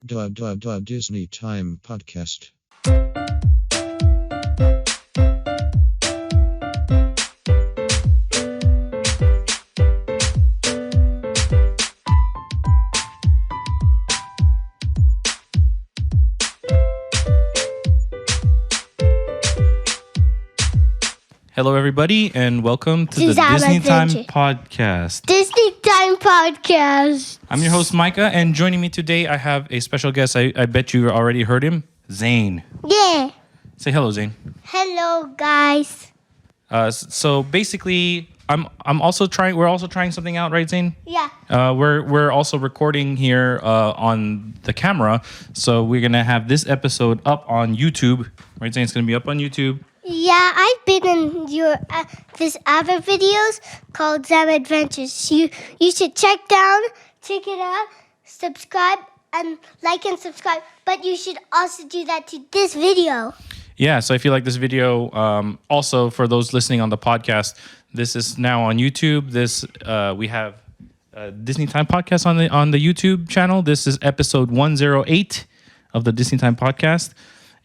Disney Time Podcast. Hello, everybody, and welcome to the This is our Disney Time adventure. Podcast. Disney Time Podcast. I'm your host, Micah, and joining me today, I have a special guest. I bet you already heard him, Zane. Yeah. Say hello, Zane. Hello, guys. So basically, I'm also trying. We're also trying something out, right, Zane? Yeah. We're also recording here on the camera, so we're gonna have this episode up on YouTube, right, Zane? It's gonna be up on YouTube. Yeah, I've been in your this other videos called Zam Adventures. You should check it out, subscribe, and like and subscribe. But you should also do that to this video. Yeah, so if you like this video, also for those listening on the podcast, this is now on YouTube. We have Disney Time Podcast on the YouTube channel. This is episode 108 of the Disney Time Podcast.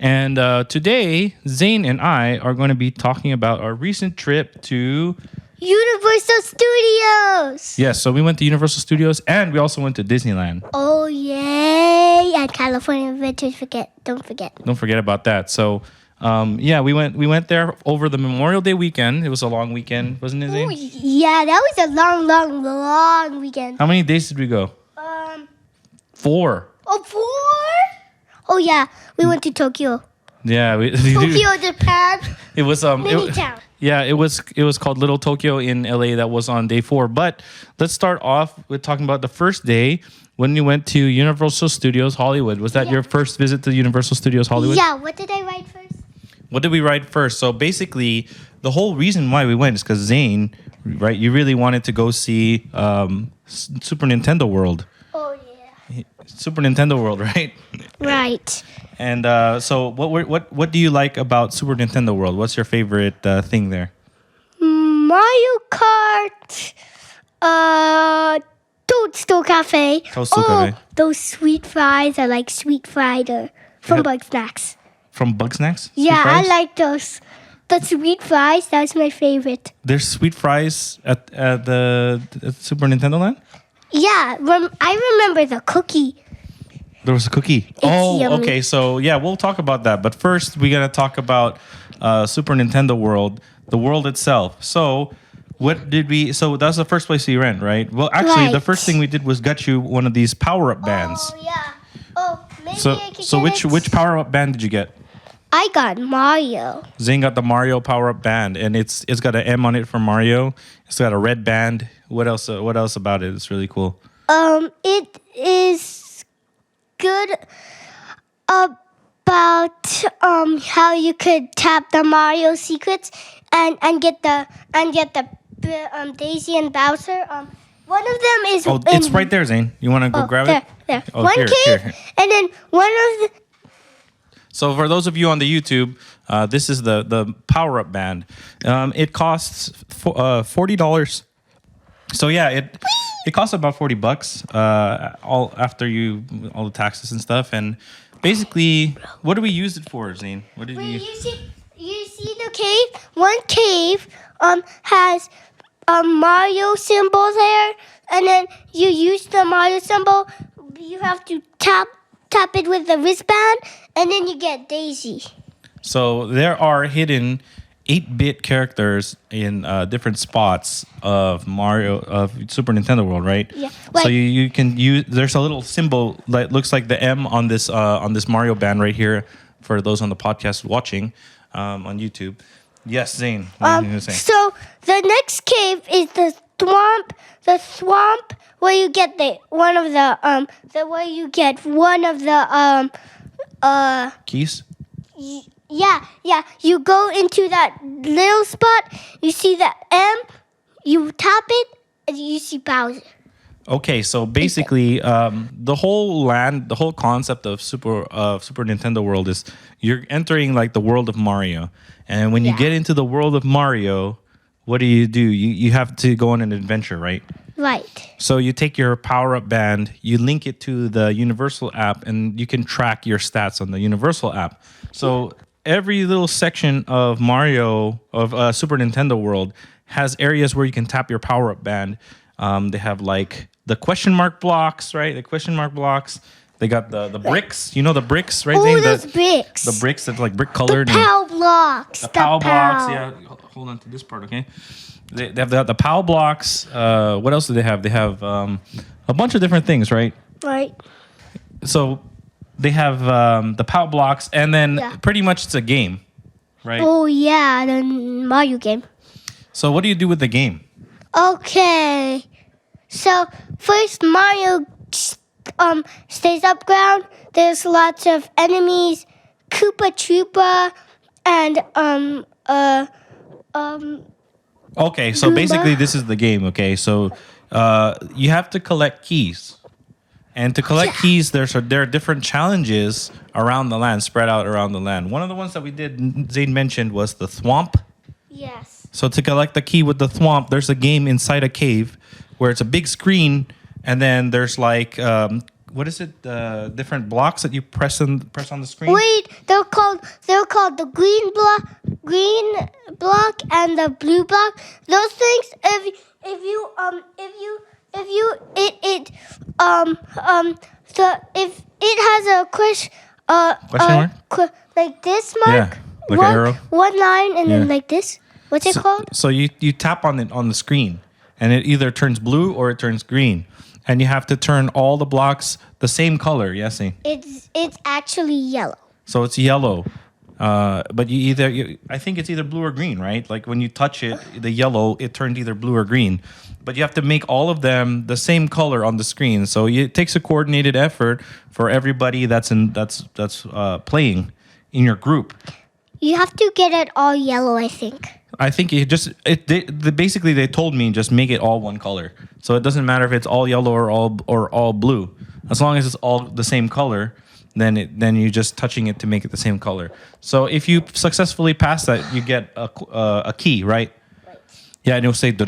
And today, Zane and I are going to be talking about our recent trip to Universal Studios. Yes, so we went to Universal Studios and we also went to Disneyland. Oh yay! And California Adventures. Don't forget. Don't forget about that. So we went there over the Memorial Day weekend. It was a long weekend, wasn't it, Zane? Oh, yeah, that was a long weekend. How many days did we go? 4. Oh, 4? Oh yeah, we went to Tokyo. Yeah, Tokyo, Japan. It was Mini town. Yeah, it was called Little Tokyo in LA. That was on day 4. But let's start off with talking about the first day when you went to Universal Studios Hollywood. Was that your first visit to Universal Studios Hollywood? Yeah. What did I write first? What did we ride first? So basically, the whole reason why we went is because Zane, right? You really wanted to go see Super Nintendo World. Oh yeah. Super Nintendo World, right? Right. And so, what do you like about Super Nintendo World? What's your favorite thing there? Mario Kart. Toadstool Cafe. Toadstool Cafe. Those sweet fries are like sweet fried from Yep. Bug Snacks. From Bug Snacks? Sweet Yeah, I fries? like those. The sweet fries. That's my favorite. There's sweet fries at the Super Nintendo Land? Yeah, I remember the cookie. There was a cookie. yummy. Okay. So, yeah, we'll talk about that. But first, we got to talk about Super Nintendo World, the world itself. So, so that's the first place you went, right? Well, actually, the Right. first thing we did was got you one of these power-up bands. Oh yeah. Oh, maybe So, I could so get which power-up band did you get? I got Mario. Zane got the Mario power-up band, and it's got an M on it for Mario. It's got a red band. What else about it? It's really cool. It is good about how you could tap the Mario secrets and get the Daisy and Bowser. One of them is Oh, it's right there, Zane. You want to go grab it? There. Oh, One here, cave, here. and then one of the. So for those of you on the YouTube, this is the power-up band. It costs $40. So yeah, it costs about $40. All the taxes and stuff. And basically, what do we use it for, Zane? What did Wait, you see the cave? One cave has Mario symbol there, and then you use the Mario symbol. You have to tap it with the wristband, and then you get Daisy. So there are hidden 8-bit characters in different spots of Super Nintendo World, right? Yeah. So you can use. There's a little symbol that looks like the M on this Mario band right here. For those on the podcast watching on YouTube. Yes, Zane. What are you gonna say? So the next cave is the swamp. The swamp where you get one of the Keys. Yeah. You go into that little spot. You see the M. You tap it, and you see Bowser. Okay, so basically, the whole concept of Super Nintendo World is you're entering like the world of Mario, and when you get into the world of Mario, what do? You have to go on an adventure, right? Right. So you take your power-up band, you link it to the Universal app, and you can track your stats on the Universal app. So every little section of Super Nintendo World has areas where you can tap your power-up band. They have like the question mark blocks, right? The question mark blocks. They got the bricks. You know the bricks, right? Oh, Zane? those bricks. The bricks that's like brick colored. The POW blocks. The POW blocks. Yeah, hold on to this part, okay? They have the POW blocks. What else do they have? They have a bunch of different things, right? Right. So they have the POW blocks, and then pretty much it's a game, right? Oh, yeah, the Mario game. So what do you do with the game? Okay. So first Mario stays up ground. There's lots of enemies, Koopa Troopa, and Okay, so Goomba. basically this is the game, okay? So you have to collect keys. And to collect keys, there are different challenges around the land, spread out around the land. One of the ones that we did, Zane mentioned, was the Thwomp. Yes. So to collect the key with the Thwomp, there's a game inside a cave where it's a big screen, and then there's like what is it? Different blocks that you press on the screen. Wait, they're called the green block and the blue block. Those things, if it has a question mark? like this mark, Yeah, like an arrow. one line, and then like this. What's it called? So you tap on it on the screen, and it either turns blue or it turns green, and you have to turn all the blocks the same color. Yes, Zane? It's actually yellow. So it's yellow, but I think it's either blue or green, right? Like when you touch it, the yellow, it turned either blue or green. But you have to make all of them the same color on the screen. So it takes a coordinated effort for everybody that's playing in your group. You have to get it all yellow, I think. I think basically they told me just make it all one color. So it doesn't matter if it's all yellow or all blue. As long as it's all the same color, then you're just touching it to make it the same color. So if you successfully pass that, you get a key, right? Yeah, and it'll say do,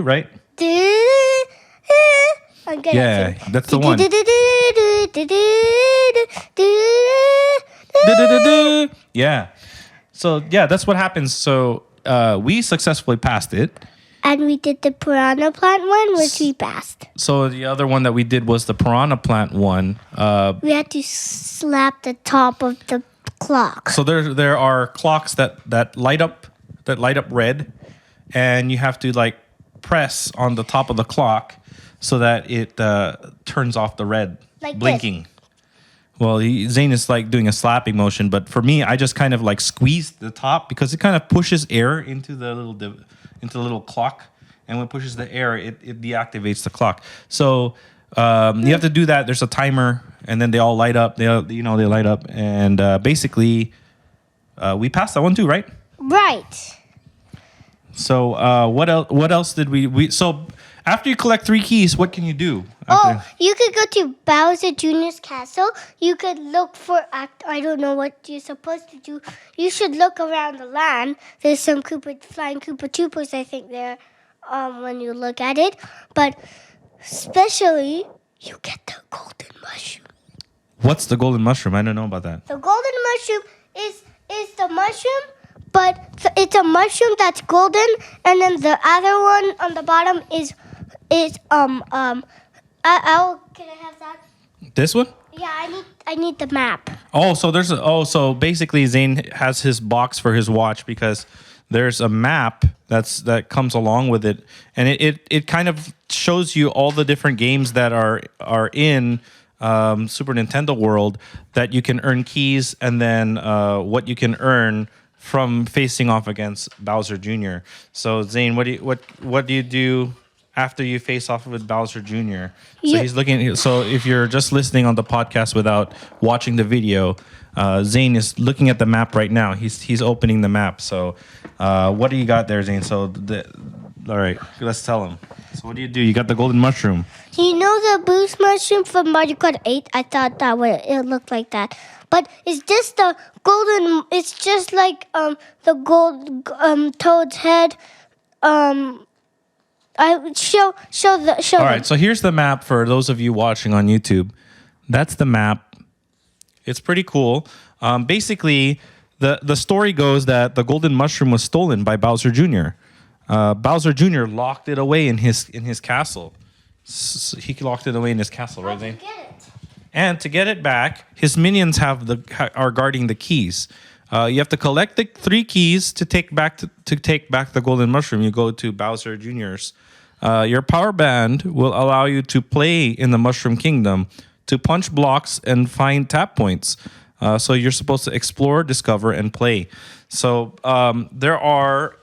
right? I'm good Yeah, at it. that's the one. Yeah. So yeah, that's what happens. So we successfully passed it. And we did the piranha plant one, which we passed. So the other one that we did was the piranha plant one. We had to slap the top of the clock. So there are clocks that light up red, and you have to like press on the top of the clock so that it turns off the red Like blinking. Well, Zane is like doing a slapping motion, but for me, I just kind of like squeeze the top because it kind of pushes air into the little clock, and when it pushes the air, it deactivates the clock. So you have to do that. There's a timer, and then they all light up. They light up, and basically, we passed that one too, right? Right. So what else did we? So after you collect 3 keys, what can you do? Oh, you could go to Bowser Jr.'s castle. You could look for I don't know what you're supposed to do. You should look around the land. There's some flying Koopa Troopas, I think, there when you look at it. But especially, you get the golden mushroom. What's the golden mushroom? I don't know about that. The golden mushroom is the mushroom, but it's a mushroom that's golden, and then the other one on the bottom is can I have that? This one? Yeah, I need the map. Oh, so basically Zane has his box for his watch because there's a map that comes along with it, and it kind of shows you all the different games that are in Super Nintendo World that you can earn keys, and then what you can earn from facing off against Bowser Jr. So Zane, what do you do after you face off with Bowser Jr.? So he's looking. So if you're just listening on the podcast without watching the video, Zane is looking at the map right now. He's opening the map. So what do you got there, Zane? So all right, let's tell him. So what do? You got the golden mushroom. You know the boost mushroom from Mario Kart 8? I thought it looked like that. But it's just the golden. It's just like the gold Toad's head. I show All right, so here's the map for those of you watching on YouTube. That's the map. It's pretty cool. Basically, the story goes that the golden mushroom was stolen by Bowser Jr. Bowser Jr. locked it away in his castle. He locked it away in his castle, right, Zane? And to get it back, his minions are guarding the keys. You have to collect the 3 keys to take back the golden mushroom. You go to Bowser Jr.'s. Your power band will allow you to play in the Mushroom Kingdom, to punch blocks and find tap points. So you're supposed to explore, discover, and play. So there are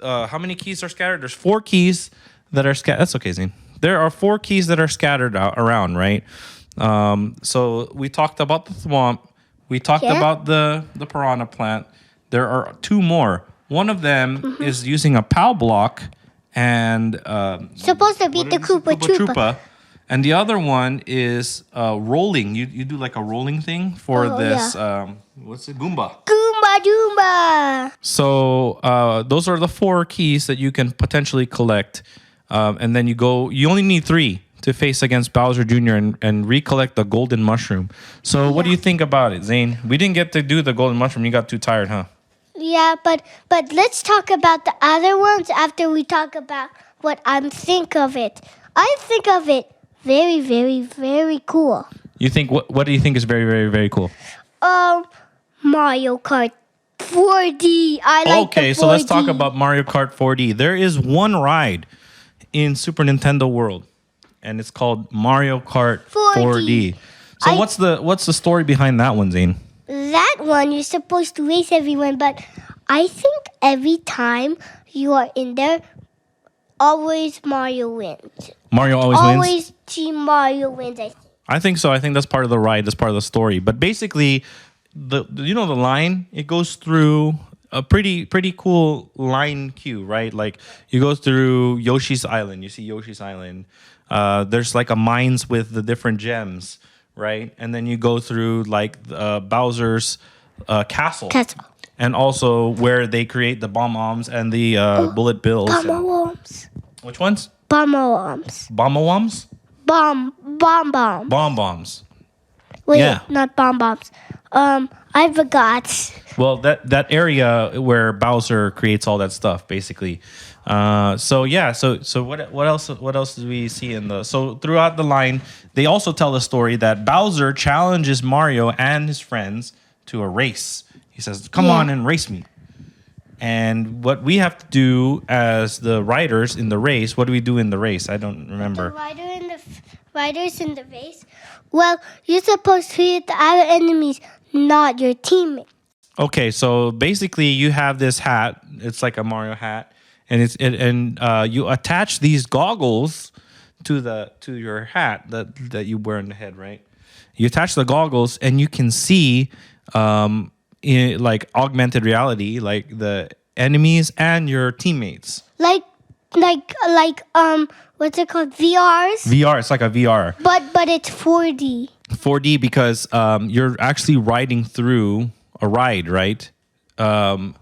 how many keys are scattered? There's 4 keys that are scattered. That's okay, Zane. There are 4 keys that are scattered around, right? So we talked about the swamp. We talked about the piranha plant. There are 2 more. One of them is using a POW block and supposed to beat the Koopa Troopa. And the other one is rolling. You do like a rolling thing for this. What's it? Goomba. Goomba Doomba. So those are the 4 keys that you can potentially collect. And then you only need 3 to face against Bowser Jr. and recollect the golden mushroom. So what do you think about it, Zane? We didn't get to do the golden mushroom. You got too tired, huh? Yeah, but let's talk about the other ones after we talk about what I think of it. I think of it very, very, very cool. You think what do you think is very, very, very cool? Mario Kart 4D. I like Okay, so let's talk about Mario Kart 4D. There is one ride in Super Nintendo World, and it's called Mario Kart 4D. So what's the story behind that one, Zane? That one, you're supposed to race everyone, but I think every time you are in there, always Mario wins. Mario always wins? Always Team Mario wins, I think. I think so. I think that's part of the ride. That's part of the story. But basically, the line, it goes through a pretty cool line queue, right? Like, you go through Yoshi's Island. You see Yoshi's Island. There's like a mines with the different gems, right? And then you go through like Bowser's castle. And also where they create the bomb-ombs and the bullet bills. Bomb-ombs. Which ones? Bomb-ombs. Bomb-ombs? Bomb-bombs. Bomb-bombs. Wait, not bomb-bombs. I forgot. Well, that area where Bowser creates all that stuff, basically. So what else do we see so throughout the line, they also tell the story that Bowser challenges Mario and his friends to a race. He says, "Come on and race me." And what we have to do as the riders in the race, what do we do in the race? I don't remember. The riders in the race? Well, you're supposed to hit the other enemies, not your teammates. Okay, so basically you have this hat. It's like a Mario hat. And you attach these goggles to your hat that you wear on the head, right? You attach the goggles and you can see in like augmented reality, like the enemies and your teammates. Like what's it called? VRs? VR, it's like a VR. But it's 4D. 4D because you're actually riding through a ride, right? And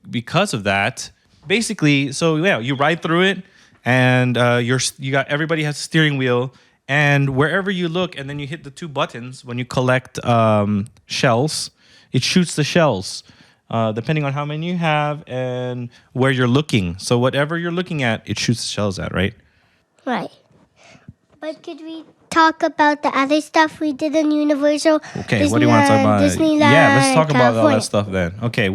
because of that, basically, so yeah, you ride through it, and everybody has a steering wheel, and wherever you look, and then you hit the 2 buttons when you collect shells, it shoots the shells, depending on how many you have and where you're looking. So whatever you're looking at, it shoots the shells at, right? Right. But could we talk about the other stuff we did in Universal? Okay, what do you want to talk about? Disneyland, yeah, let's talk California. about all that stuff then. Okay,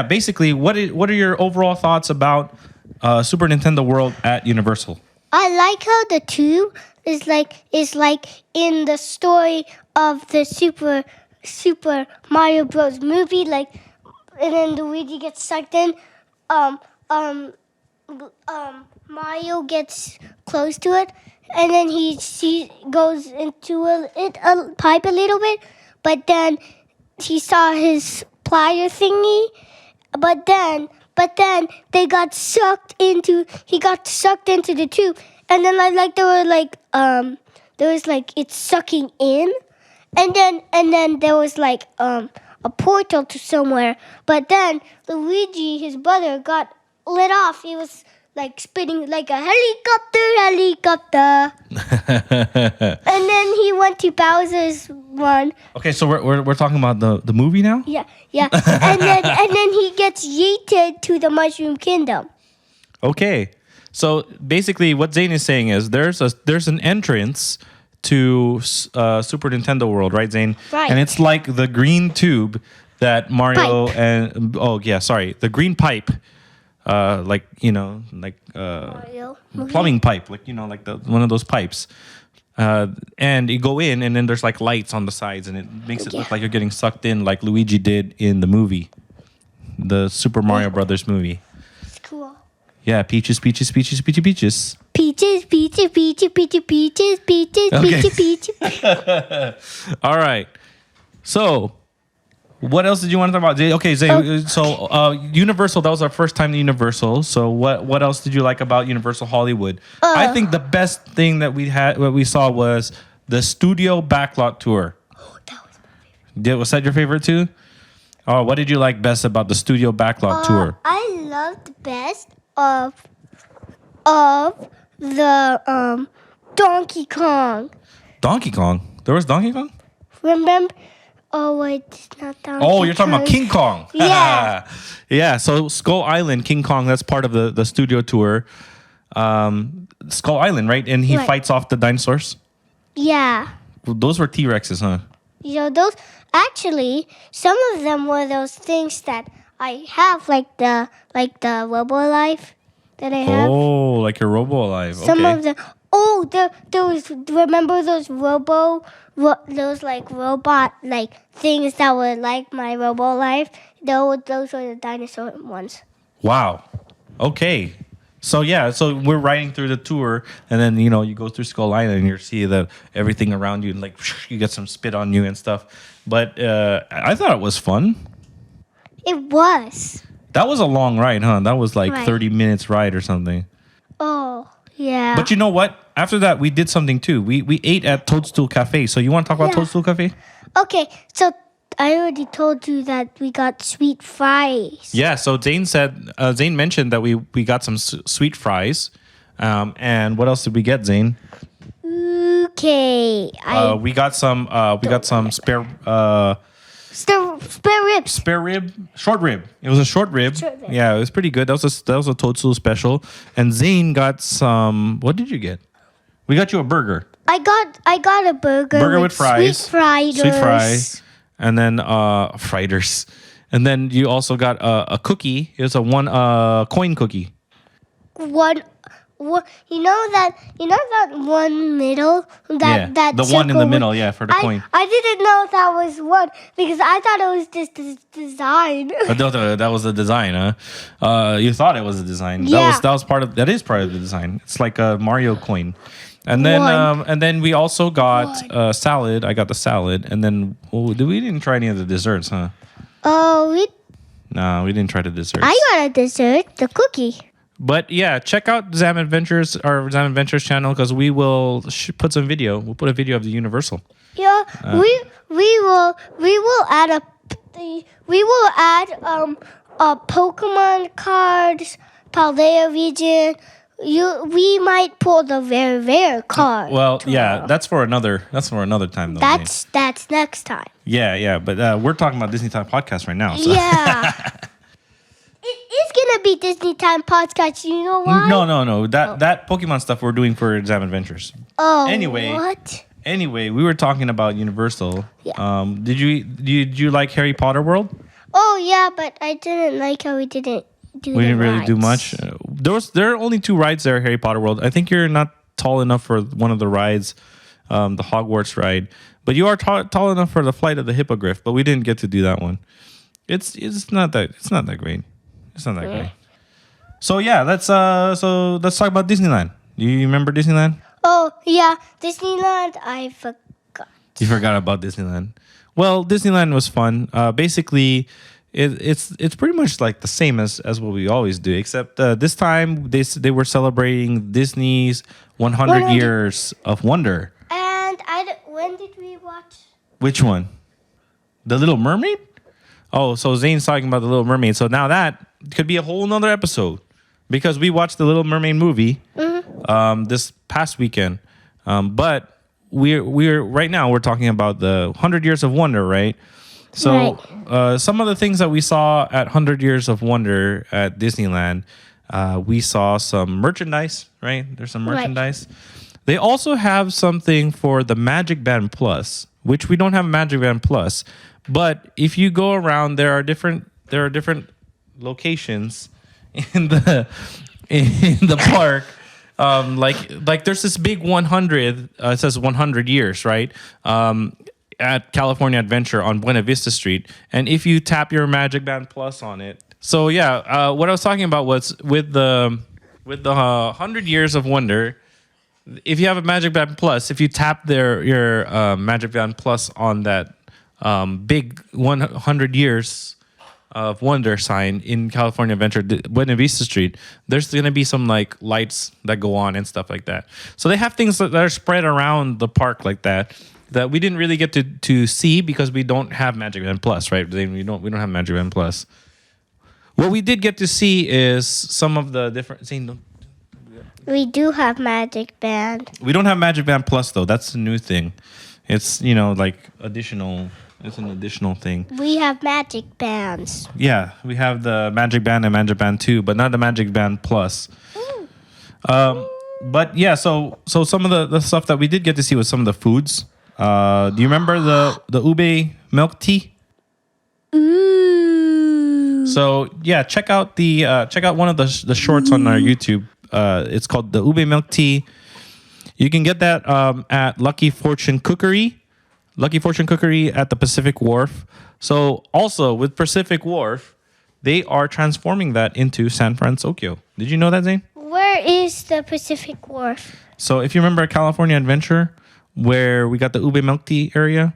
basically, what are your overall thoughts about Super Nintendo World at Universal? I like how the tube is like in the story of the Super Mario Bros. Movie, like, and then Luigi gets sucked in. Mario gets close to it, and then he goes into a pipe a little bit, but then he saw his plier thingy, but then he got sucked into the tube, and then there was like it's sucking in, and then there was like a portal to somewhere, but then Luigi, his brother, got lit off. He was like spinning like a helicopter. And then he went to Bowser's one. Okay, so we're talking about the movie now? Yeah. And then he gets yeeted to the Mushroom Kingdom. Okay. So basically what Zane is saying is there's an entrance to Super Nintendo World, right, Zane? Right. And it's like the green tube that Mario the green pipe, Mario. plumbing pipe, like like one of those pipes. And you go in, and then there's like lights on the sides, and it makes it look like you're getting sucked in, like Luigi did in the movie, the Super Mario Brothers movie. It's cool. Yeah, peaches. Peaches. All right. So, what else did you want to talk about? Okay, Zay, so Universal, that was our first time to Universal. So what else did you like about Universal Hollywood? I think the best thing that we saw was the studio backlot tour. Oh, that was my favorite. Was that your favorite too? Oh, what did you like best about the studio backlot tour? I loved best of the Donkey Kong. Donkey Kong? There was Donkey Kong? Remember? Oh wait, it's not Donkey Oh, you're talking about King Kong. Yeah. Yeah, so Skull Island, King Kong, that's part of the studio tour. Skull Island, right? And he Right. fights off the dinosaurs? Yeah. Those were T-Rexes, huh? Those actually some of them were those things that I have, like the Robo Life that I have. Oh, like your Robo Alive. Some Okay. of them. Oh, those. Remember those those like robot like things that were like my Robo Life? Those were the dinosaur ones. Wow. Okay. So yeah, so we're riding through the tour, and then you go through Skull Island, and you see everything around you, and like you get some spit on you and stuff. But I thought it was fun. It was. That was a long ride, huh? That was like Right. 30 minutes ride or something. Oh yeah. But you know what? After that, we did something too. We ate at Toadstool Cafe. So you want to talk about Yeah. Toadstool Cafe? Okay, so I already told you that we got sweet fries. Yeah. So Zane mentioned that we got some sweet fries. And what else did we get, Zane? Okay. We got some spare short rib. It was a short rib. Short rib. Yeah, it was pretty good. That was a Toadstool special. And Zane got some. What did you get? We got you a burger. I got a burger With fries. sweet fried. Sweet fries. And then friders. And then you also got a cookie. It was a one coin cookie. One, you know that one middle that the one in the middle, yeah, for the coin. I didn't know that was one because I thought it was just this design. But that was the design, huh? You thought it was a design. Yeah. That is part of the design. It's like a Mario coin. And then we also got salad. I got the salad, and then we didn't try any of the desserts, huh? Oh, No, we didn't try the desserts. I got a dessert, the cookie. But yeah, check out our Zam Adventures channel because we will put some video. We'll put a video of the Universal. Yeah, we will add a Pokemon cards, Paldea region. We might pull the very rare card. Well, tomorrow. yeah, that's for another time though. Zane. That's next time. Yeah, but we're talking about Disney Time podcast right now. So. Yeah. It is gonna be Disney Time podcast. You know why? No. That Pokemon stuff we're doing for Zam Adventures. Oh. Anyway. What? Anyway, we were talking about Universal. Yeah. Did you like Harry Potter World? Oh yeah, but I didn't like how we didn't do. We didn't really do rides. much. There are only 2 rides there, at Harry Potter World. I think you're not tall enough for one of the rides, the Hogwarts ride, but you are tall enough for the Flight of the Hippogriff. But we didn't get to do that one. It's not that great. It's not that great. So yeah, let's talk about Disneyland. You remember Disneyland? Oh yeah, Disneyland. I forgot. You forgot about Disneyland. Well, Disneyland was fun. Basically, it's pretty much like the same as what we always do, except this time they were celebrating Disney's 100 years of wonder. And when did we watch? Which one? The Little Mermaid? Oh, so Zane's talking about the Little Mermaid. So now that could be a whole nother episode. because we watched the Little Mermaid movie this past weekend. But we're right now we're talking about the 100 Years of Wonder, right? So some of the things that we saw at 100 Years of Wonder at Disneyland, we saw some merchandise, right? There's some merchandise. They also have something for the Magic Band Plus, which we don't have Magic Band Plus. But if you go around, there are different locations in the park. Like there's this big 100. It says 100 years, right? At California Adventure on Buena Vista Street, and if you tap your Magic Band Plus on it, so yeah, what I was talking about was with the 100 Years of Wonder. If you have a Magic Band Plus, if you tap your Magic Band Plus on that big 100 Years of Wonder sign in California Adventure, Buena Vista Street, there's going to be some like lights that go on and stuff like that. So they have things that are spread around the park like that we didn't really get to see because we don't have Magic Band Plus, right? We don't have Magic Band Plus. What we did get to see is some of the different. We do have Magic Band. We don't have Magic Band Plus though. That's a new thing. It's like additional. It's an additional thing. We have Magic Bands. Yeah, we have the Magic Band and Magic Band 2, but not the Magic Band Plus. But yeah, so some of the stuff that we did get to see was some of the foods. Do you remember the ube milk tea? Ooh. So yeah, check out one of the shorts on our YouTube. It's called the ube milk tea. You can get that at Lucky Fortune Cookery at the Pacific Wharf. So also with Pacific Wharf, they are transforming that into San Francisco. Did you know that, Zane? Where is the Pacific Wharf? So if you remember California Adventure, where we got the ube milk tea area,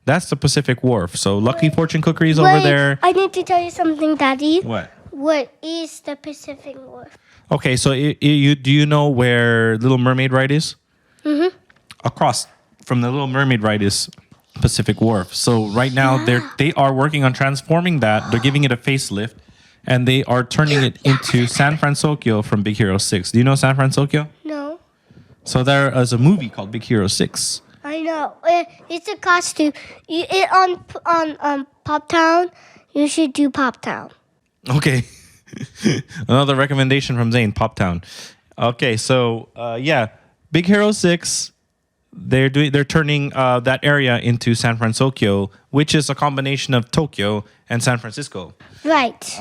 that's the Pacific Wharf. So Lucky Fortune Cookery is over there. I need to tell you something, Daddy. What? What is the Pacific Wharf? Okay, so do you know where Little Mermaid ride is? Mm-hmm. Across from the Little Mermaid ride is Pacific Wharf. So right now they are working on transforming that. They're giving it a facelift, and they are turning it into San Francisco from Big Hero 6. Do you know San Francisco? No. So there is a movie called Big Hero 6. I know. It's a costume. On Pop Town, you should do Pop Town. Okay. Another recommendation from Zane, Pop Town. Okay, so yeah, Big Hero 6, they're turning that area into San Francisco, which is a combination of Tokyo and San Francisco. Right.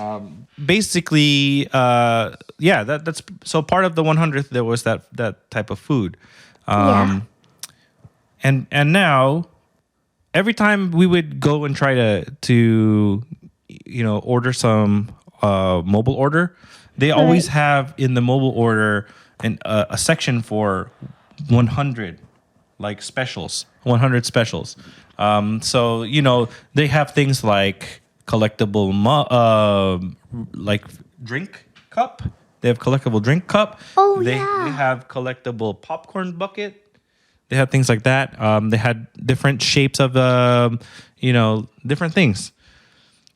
Basically, yeah, that's so part of the 100th there was that type of food. And now every time we would go and try to order some mobile order, they always have in the mobile order a section for 100 like specials, 100 specials. So they have things like collectible like drink cup. They have collectible drink cup. Oh, they have collectible popcorn bucket. They have things like that. They had different shapes of different things.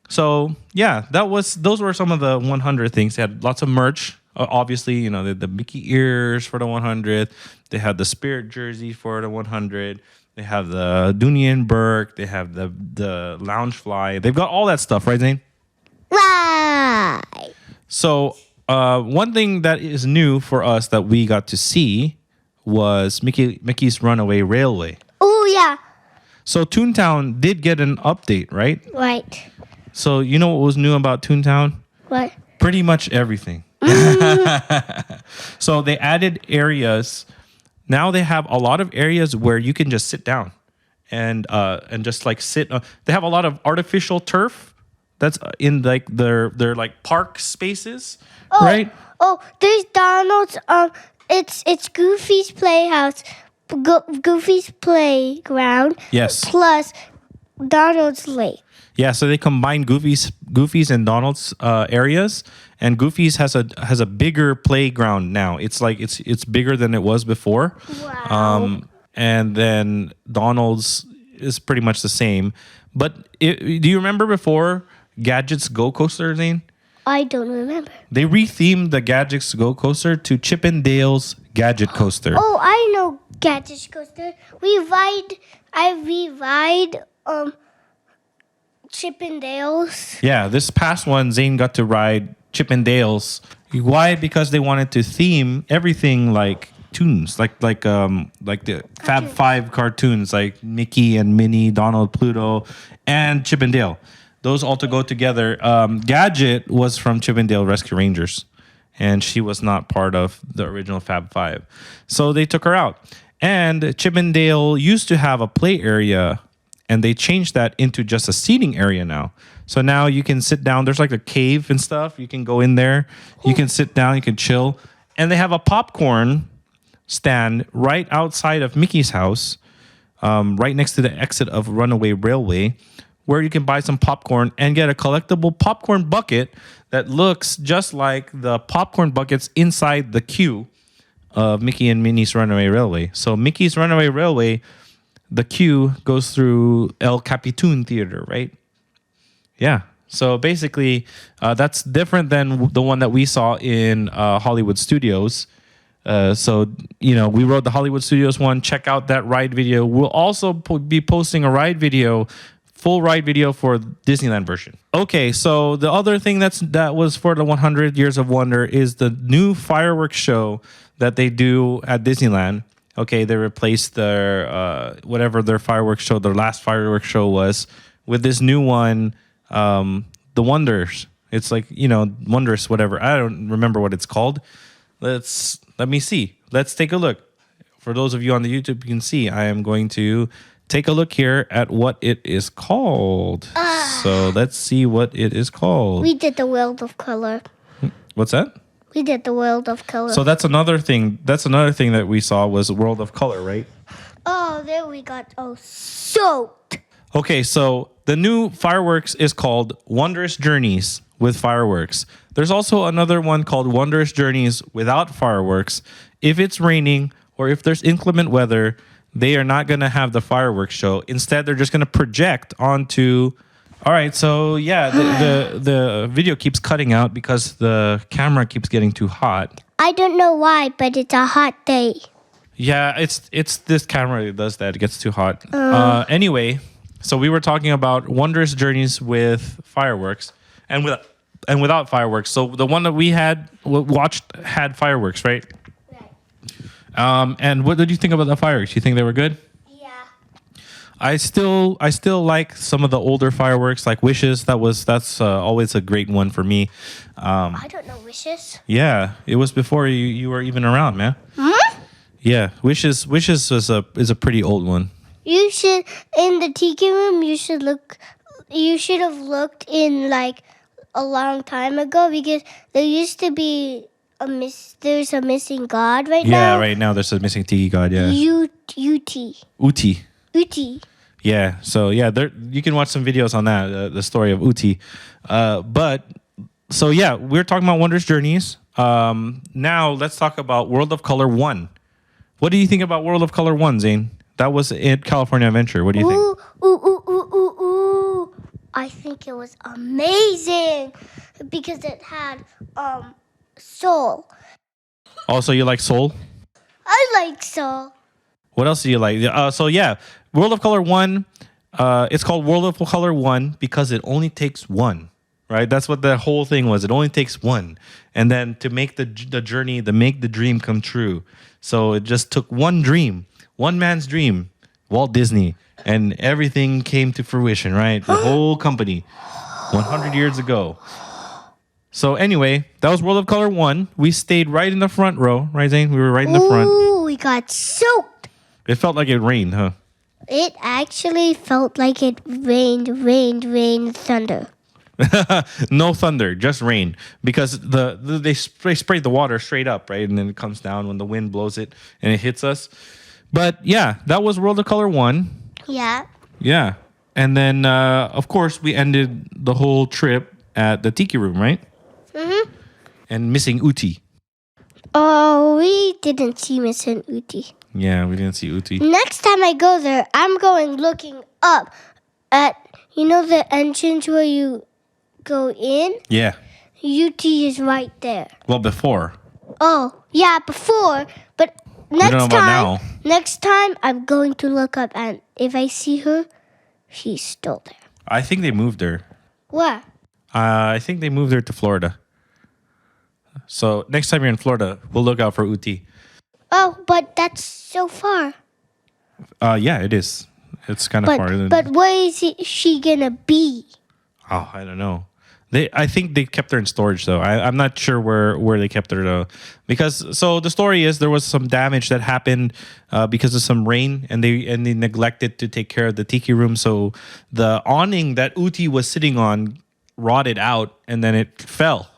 So yeah, those were some of the 100 things. They had lots of merch. Obviously, the Mickey ears for the 100th. They had the Spirit jersey for the 100. They have the Dooney and Burke. They have the Loungefly. They've got all that stuff, right, Zane? Right. So one thing that is new for us that we got to see was Mickey's Runaway Railway. Oh yeah. So Toontown did get an update, right? Right. So you know what was new about Toontown? What? Pretty much everything. So they added areas. Now they have a lot of areas where you can just sit down and just like sit. They have a lot of artificial turf that's in like their like park spaces, right? Oh, there's Donald's. It's Goofy's Playhouse, Goofy's Playground. Yes. Plus Donald's Lake. Yeah, so they combine Goofy's and Donald's areas, and Goofy's has a bigger playground now. It's like it's bigger than it was before. Wow. And then Donald's is pretty much the same. But do you remember before Gadget's Go Coaster, Zane? I don't remember. They rethemed the Gadgets Go Coaster to Chip 'n Dale's Gadget Coaster. Oh, I know Gadget Coaster. We ride Chip 'n Dale's. Yeah, this past one, Zane got to ride Chip 'n Dale's. Why? Because they wanted to theme everything like cartoons, like the Fab Five cartoons, like Mickey and Minnie, Donald, Pluto, and Chip 'n Dale. Those all to go together. Gadget was from Chip 'n Dale Rescue Rangers, and she was not part of the original Fab Five, so they took her out. And Chip 'n Dale used to have a play area, and they changed that into just a seating area now. So now you can sit down. There's like a cave and stuff. You can go in there. You can sit down. You can chill. And they have a popcorn stand right outside of Mickey's house, right next to the exit of Runaway Railway, where you can buy some popcorn and get a collectible popcorn bucket that looks just like the popcorn buckets inside the queue of Mickey and Minnie's Runaway Railway. So Mickey's Runaway Railway, the queue goes through El Capitan Theater, right? Yeah. So basically, that's different than the one that we saw in Hollywood Studios. So, we rode the Hollywood Studios one. Check out that ride video. We'll also be posting a full ride video for Disneyland version. Okay, so the other thing that was for the 100 Years of Wonder is the new fireworks show that they do at Disneyland. Okay, they replaced their whatever their fireworks show, their last fireworks show was, with this new one, the Wonders. It's like, Wondrous, whatever. I don't remember what it's called. Let me see. Let's take a look. For those of you on the YouTube, you can see I am going to take a look here at what it is called. So let's see what it is called. We did the World of Color. What's that? We did the World of Color. So that's another thing. That's another thing that we saw was World of Color, right? Oh, there we got soaked. Okay, so the new fireworks is called Wondrous Journeys with fireworks. There's also another one called Wondrous Journeys without fireworks. If it's raining or if there's inclement weather, they are not going to have the fireworks show. Instead, they're just going to project onto... All right, so yeah, the video keeps cutting out because the camera keeps getting too hot. I don't know why, but it's a hot day. Yeah, it's this camera that does that. It gets too hot. Anyway, so we were talking about Wondrous Journeys with fireworks and without fireworks. So the one that we watched had fireworks, right? Right. And what did you think about the fireworks? You think they were good? Yeah. I still like some of the older fireworks, like Wishes. That's always a great one for me. I don't know Wishes. Yeah, it was before you were even around, man. Huh? Yeah, Wishes is a pretty old one. You should in the tiki room. You should have looked in like a long time ago because there used to be there's a missing god right now. Yeah, right now there's a missing tiki god. Yeah. Uti. Yeah. So yeah, you can watch some videos on that. The story of Uti. So yeah, we're talking about Wondrous Journeys. Now let's talk about World of Color 1. What do you think about World of Color 1, Zane? That was in California Adventure. What do you think? Ooh. I think it was amazing because it had Soul. Also, you like Soul? I like Soul. What else do you like? So yeah, World of Color 1. It's called World of Color 1 because it only takes one. Right? That's what the whole thing was. It only takes one. And then to make the journey, to make the dream come true. So it just took one dream, one man's dream, Walt Disney, and everything came to fruition, right? The whole company, 100 years ago. So anyway, that was World of Color 1. We stayed right in the front row, right, Zane? We were right in the front. Ooh, we got soaked. It felt like it rained, huh? It actually felt like it rained thunder. No thunder, just rain, because they sprayed the water straight up, right, and then it comes down when the wind blows it and it hits us. But yeah, that was World of Color 1. Yeah, and then of course we ended the whole trip at the Tiki Room, right? Mm-hmm. And missing Uti. Oh, we didn't see Missing Uti. Yeah, we didn't see Uti. Next time I go there, I'm going looking up at the entrance where you go in. Yeah. UT is right there. Well, before. Oh, yeah, before. But We don't know about now. next time I'm going to look up, and if I see her, she's still there. I think they moved her. Where? I think they moved her to Florida. So next time you're in Florida, we'll look out for Uti. Oh, but that's so far. Yeah, it is. It's kind of far. But where is she gonna be? Oh, I don't know. I think they kept her in storage though. I'm not sure where they kept her though, because so the story is there was some damage that happened because of some rain, and they neglected to take care of the tiki room. So the awning that Uti was sitting on rotted out, and then it fell.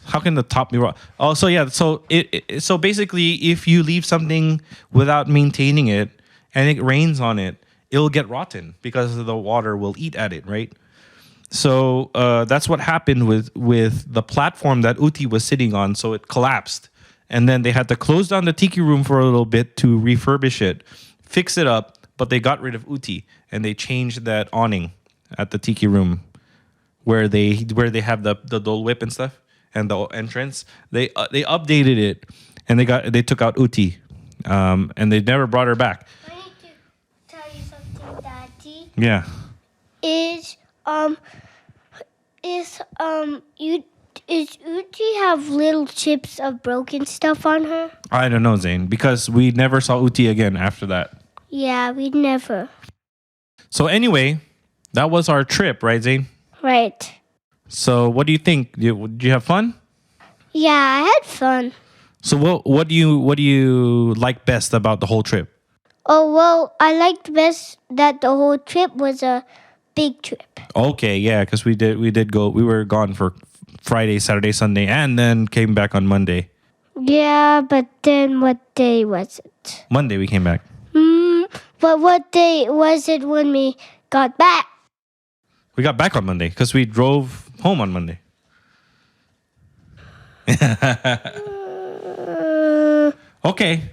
How can the top be rot? Oh, so yeah. So so basically, if you leave something without maintaining it, and it rains on it, it'll get rotten because the water will eat at it, right? So that's what happened with the platform that Uti was sitting on. So it collapsed. And then they had to close down the tiki room for a little bit to refurbish it, fix it up. But they got rid of Uti and they changed that awning at the tiki room where they have the Dole Whip and stuff and the entrance. They updated it and they took out Uti and they never brought her back. I need to tell you something, Daddy. Yeah. Is Uchi have little chips of broken stuff on her? I don't know, Zane, because we never saw Uti again after that. Yeah, we never. So anyway, that was our trip, right, Zane? Right. So what do you think? Did you have fun? Yeah, I had fun. So what do you like best about the whole trip? Oh, well, I liked best that the whole trip was a big trip. Okay, yeah, because we did go. We were gone for Friday, Saturday, Sunday, and then came back on Monday. Yeah, but then what day was it? Monday we came back. But what day was it when we got back? We got back on Monday because we drove home on Monday. Okay.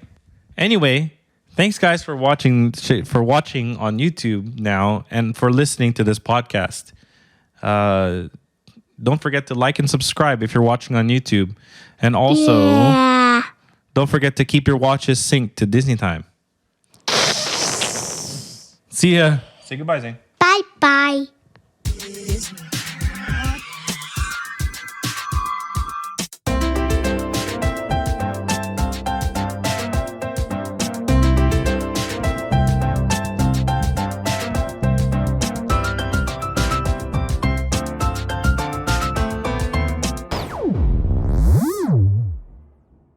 Anyway, thanks guys for watching on YouTube now and for listening to this podcast. Don't forget to like and subscribe if you're watching on YouTube, and also don't forget to keep your watches synced to Disney time. See ya. Say goodbye, Zane. Bye bye.